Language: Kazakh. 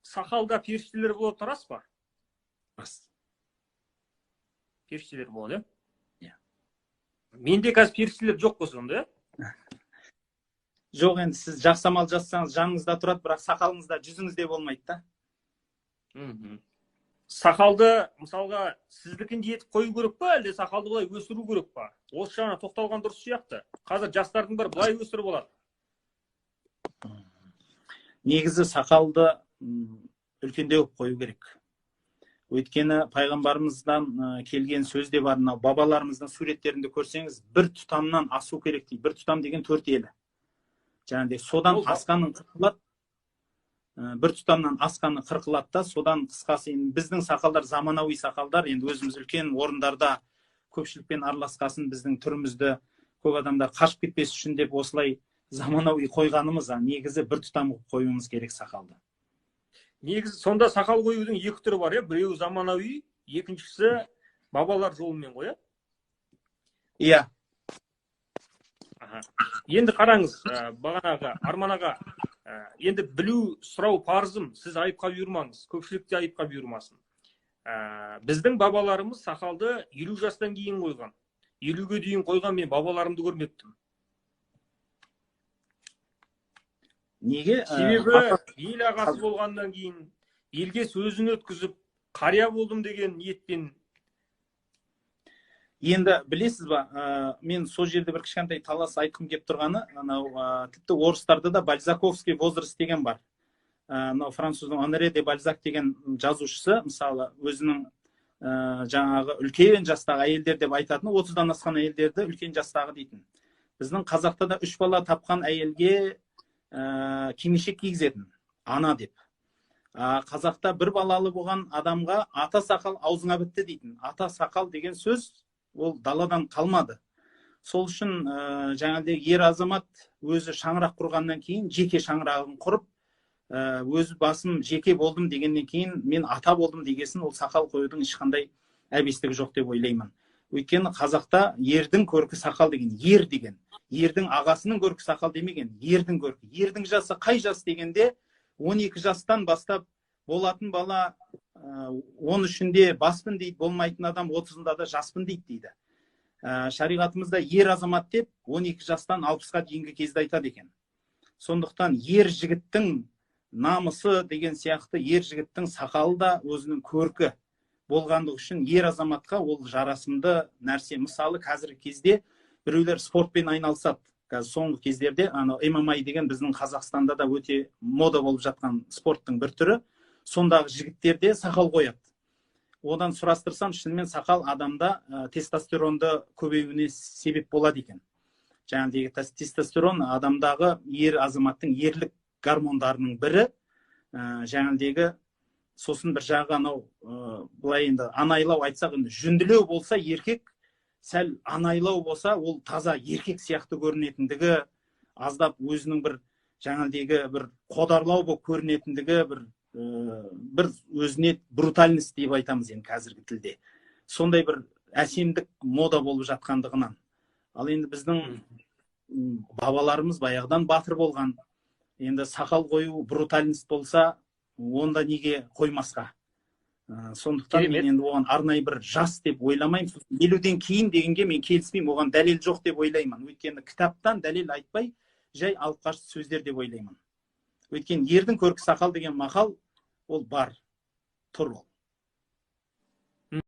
сақалда періштелер болады, рас па? Рас. Періштелер болады, Иә. Менде қазір періштелер жоқ қой сонда, Жоқ, енді сіз жақсы амал жасасаңыз жаныңызда тұрады, бірақ сақалыңызда, жүзіңізде болмайды да. Сақалды, мысалға, сіздікіндей етіп қою керек па, әлде сақалды былай өсіру керек па? Осы жағына тоқталған дұрыс сияқты. Қазір жастардың бәрі былай өсіріп алады. Негізі сақалды үлкендеу қою керек. Өйткені пайғамбарымыздан келген сөз де бар, бабаларымыздың суреттерінде көрсеңіз, бір тұтамнан асу керек дейді. Бір тұтам деген 4 елі. Жаңағыдай содан асқанын қырқылады, бір тұтамнан асқаны қырқылады да, содан қысқасы. Біздің сақалдар заманауи сақалдар, енді өзіміз үлкен орындарда көпшілікпен араласқасын, біздің түрімізді көп адамдар қашып кетпес үшін деп осылай заманауи қойғанымыз, негізі бір тұтам қоюымыз керек сақалды. Негізі сонда сақал қоюдың 2 түрі бар, біреуі заманауи, екіншісі бабалар жолымен қоя. Иә. Енді қараңыз, бағанағы Арман аға, енді білу сұрау парызым, сіз айыпқа бұйырмаңыз, көпшілікте айыпқа бұйырмасын. Біздің бабаларымыз сақалды 50 жастан кейін қойған. 50-ге дейін қойған мен бабаларымды көрмеппін. Неге? Себебі ел ағасы болғаннан кейін елге сөзін өткізіп, қария болдым деген ниетпен. Енді білесіз ба, мен сол жерде бір кішкентай талас айтқым кеп тұрғаны, тіпті орыстарда да Бальзаковский возраст деген бар. Француздың Анре де Бальзак деген жазушысы, мысалы, өзінің жаңағы үлкен жастағы әйелдер деп айтатын, 30-дан асқан әйелдерді үлкен жастағы дейтін. Біздің қазақта да 3 бала тапқан әйелге кимешек кигізетін, ана деп. Қазақта 1 балалы болған адамға ата сақал аузыңа бітті дейтін. Ата сақал деген сөз ол даладан қалмады. Сол үшін жаңағыдай ер азамат өзі шаңырақ құрғаннан кейін жеке шаңырағын құрып, өзі басым жеке болдым дегеннен кейін мен ата болдым дегесін, ол сақал қоюдың ешқандай әбестігі жоқ деп ойлаймын. Өйткені қазақта ердің көркі сақал деген, ер деген. Ердің ағасының көркі сақал демеген, ердің көркі. Ердің жасы қай жас дегенде 12 жастан бастап болатын бала 13-інде баспын дейді, болмайтын адам 30-ында да жаспын дейді. Шариғатымызда ер азамат деп 12 жастан 60-ға дейінгі кезді айтады екен. Сондықтан ер жігіттің намысы деген сияқты ер жігіттің сақалы да өзінің көркі болғандығы үшін ер азаматқа ол жарасымды нәрсе. Мысалы, қазіргі кезде біреулер спортпен айналысады. Соңғы кездерде ММА деген біздің Қазақстанда да өте мода болып жатқан спорттың бір түрі. Сондағы жігіттерде сақал қояды. Одан сұрастырсам, шынымен сақал адамда тестостеронды көбеюіне себеп болады екен. Жаңағыдай тестостерон адамдағы ер азаматтың ерлік гормондарының бірі. Жаңағыдай сосын бір жағы былай енді анайлау айтсақ, жүнділеу болса еркек, сәл анайлау болса, ол таза еркек сияқты көрінетіндігі, аздап өзінің бір жаңағыдай бір қодарлау болып көрінетіндігі, бір өзіне брутальность деп айтамыз енді қазіргі тілде. Сондай бір әсемдік мода болып жатқандығынан. Ал енді біздің бабаларымыз баяғыдан батыр болған. Енді сақал қою брутальность болса, онда неге қоймасқа? Сондықтан мен енді оған арнайы бір жас деп ойламаймын. 50-ден кейін дегенге мен келіспеймін, оған дәлел жоқ деп ойлаймын. Өйткені кітаптан дәлел айтпай, жай алып қашты сөздер деп ойлаймын. Өйткені ердің көркі сақал деген мақал ол бар, тұр ол.